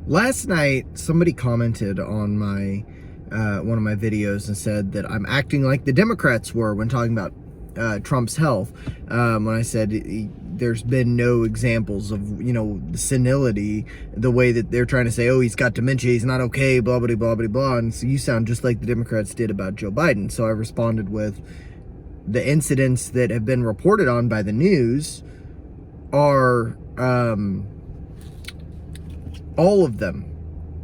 Last night, somebody commented on my one of my videos and said that I'm acting like the Democrats were when talking about Trump's health. When I said there's been no examples of, the senility, the way that they're trying to say, oh, he's got dementia, he's not okay, blah, blah, blah, blah, blah. And so you sound just like the Democrats did about Joe Biden. So I responded with the incidents that have been reported on by the news are... all of them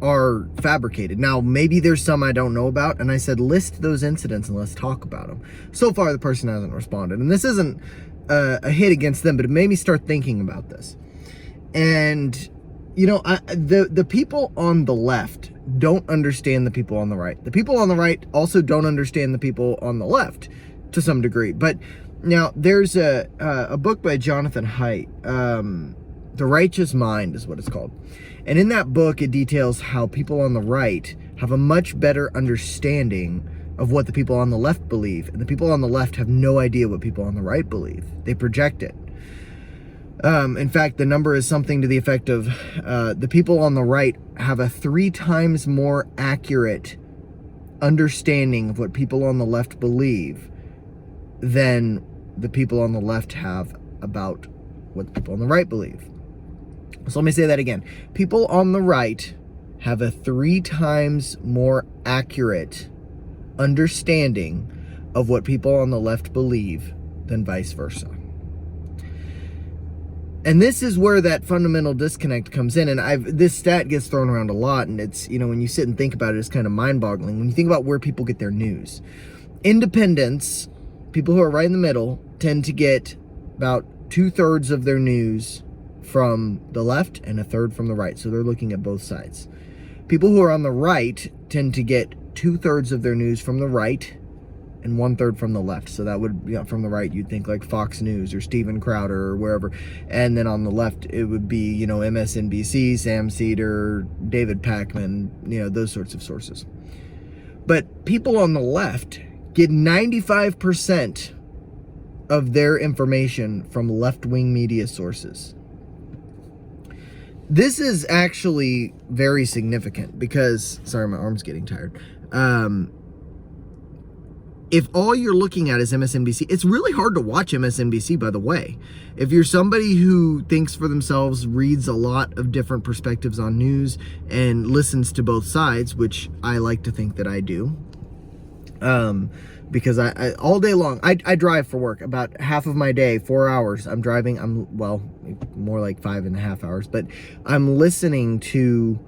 are fabricated. Now, maybe there's some I don't know about, and I said, list those incidents and let's talk about them. So far, the person hasn't responded, and this isn't a hit against them, but it made me start thinking about this. And, the people on the left don't understand the people on the right. The people on the right also don't understand the people on the left to some degree. But now, there's a book by Jonathan Haidt, The Righteous Mind is what it's called. And in that book, it details how people on the right have a much better understanding of what the people on the left believe. And the people on the left have no idea what people on the right believe. They project it. In fact, the number is something to the effect of the people on the right have a 3 times more accurate understanding of what people on the left believe than the people on the left have about what the people on the right believe. So let me say that again. People on the right have a 3 times more accurate understanding of what people on the left believe than vice versa. And this is where that fundamental disconnect comes in. And this stat gets thrown around a lot. And it's, when you sit and think about it, it's kind of mind-boggling. When you think about where people get their news. Independents, people who are right in the middle, tend to get about 2/3 of their news from the left and 1/3 from the right. So they're looking at both sides. People who are on the right tend to get 2/3 of their news from the right and 1/3 from the left. So that would, from the right, you'd think like Fox News or Steven Crowder or wherever. And then on the left, it would be, MSNBC, Sam Seder, David Pakman, those sorts of sources. But people on the left get 95% of their information from left-wing media sources. This is actually very significant because, sorry, my arm's getting tired. If all you're looking at is MSNBC, it's really hard to watch MSNBC, by the way. If you're somebody who thinks for themselves, reads a lot of different perspectives on news, and listens to both sides, which I like to think that I do, because I all day long, I drive for work. About half of my day, 4 hours, I'm driving. More like 5.5 hours, but I'm listening to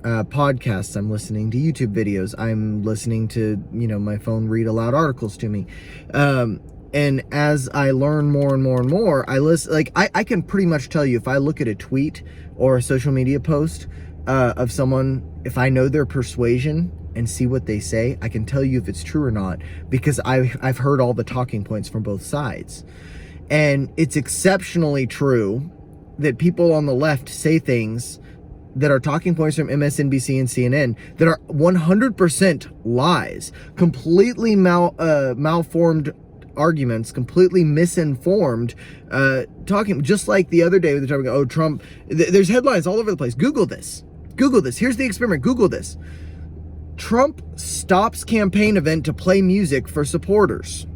podcasts. I'm listening to YouTube videos. I'm listening to, my phone read aloud articles to me. And as I learn more and more and more, I listen, I can pretty much tell you if I look at a tweet or a social media post of someone, if I know their persuasion and see what they say, I can tell you if it's true or not, because I've heard all the talking points from both sides. And it's exceptionally true that people on the left say things that are talking points from MSNBC and CNN that are 100% lies, completely malformed arguments, completely misinformed, talking, just like the other day, they're talking, oh, Trump, there's headlines all over the place. Google this. Here's the experiment. Google this. Trump stops campaign event to play music for supporters.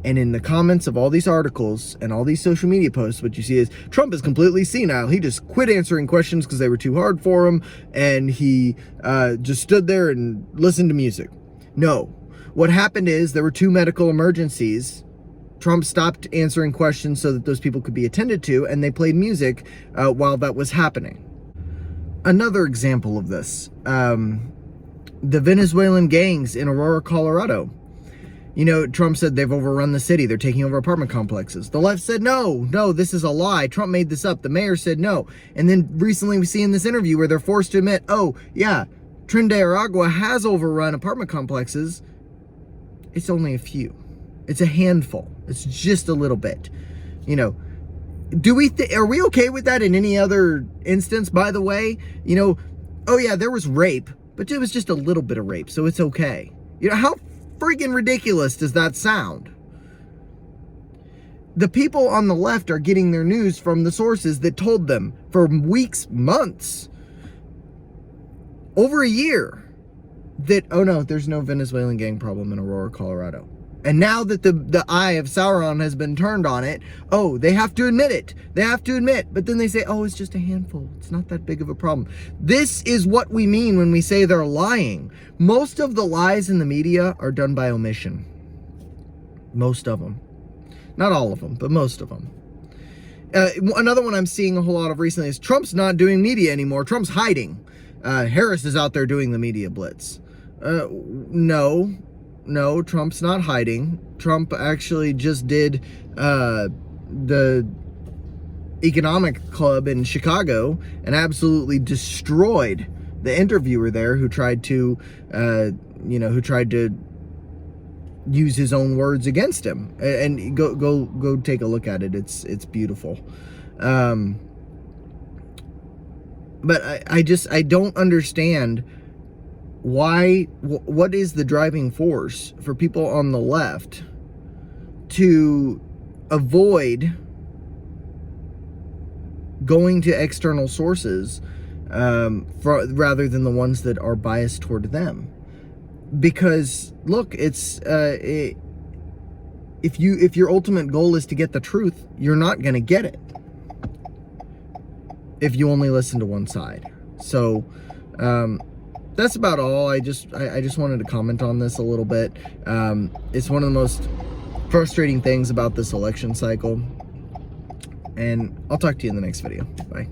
And in the comments of all these articles and all these social media posts, what you see is Trump is completely senile. He just quit answering questions because they were too hard for him. And he just stood there and listened to music. No. What happened is there were 2 medical emergencies. Trump stopped answering questions so that those people could be attended to, and they played music while that was happening. Another example of this, the Venezuelan gangs in Aurora, Colorado. Trump said they've overrun the city. They're taking over apartment complexes. The left said, no, this is a lie. Trump made this up. The mayor said no. And then recently we see in this interview where they're forced to admit, oh, yeah, Trinidad Aragua has overrun apartment complexes. It's only a few. It's a handful. It's just a little bit. Are we okay with that in any other instance, by the way? Oh, yeah, there was rape, but it was just a little bit of rape, so it's okay. How freaking ridiculous does that sound? The people on the left are getting their news from the sources that told them for weeks, months, over a year that, oh no, there's no Venezuelan gang problem in Aurora, Colorado. And now that the eye of Sauron has been turned on it, oh, they have to admit it. They have to admit. But then they say, oh, it's just a handful. It's not that big of a problem. This is what we mean when we say they're lying. Most of the lies in the media are done by omission. Most of them. Not all of them, but most of them. Another one I'm seeing a whole lot of recently is Trump's not doing media anymore. Trump's hiding. Harris is out there doing the media blitz. No, Trump's not hiding. Trump actually just did the economic club in Chicago and absolutely destroyed the interviewer there who tried to, use his own words against him. And go take a look at it. It's beautiful. But I don't understand what is the driving force for people on the left to avoid going to external sources rather than the ones that are biased toward them. Because look, it's if your ultimate goal is to get the truth, you're not going to get it if you only listen to one side. So that's about all. I just wanted to comment on this a little bit. It's one of the most frustrating things about this election cycle. And I'll talk to you in the next video. Bye.